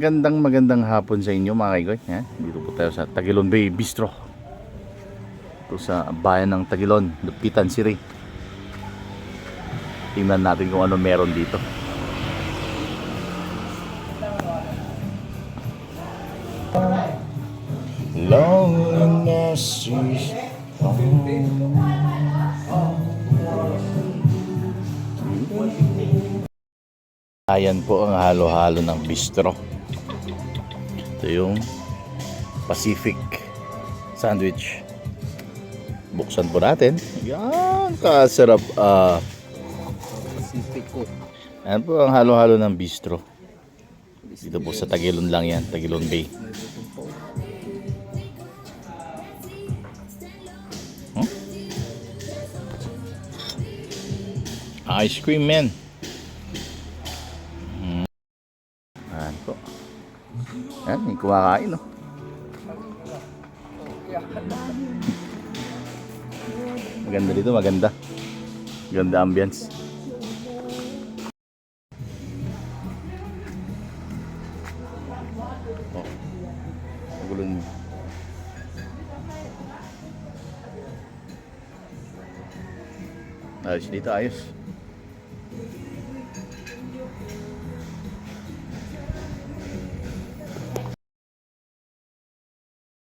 Magandang hapon sa inyo mga kaigoy. Dito po tayo sa Tagilon Bay Bistro. Ito sa bayan ng Tagilon, Lupitan City. Tingnan natin kung ano meron dito. Loneliness is ayan po ang halo-halo ng bistro. Ito yung Pacific sandwich. Buksan po natin. Yan, kasarap. Pacific ko. Ayan po ang halo-halo ng bistro. Dito po sa Tagilon lang yan, Tagilon Bay. Ice cream man. Ayan po. Ayan, may kumakain, no? Maganda dito, maganda. Ganda ambience. Oh, magulon mo. Ayos dito, ayos.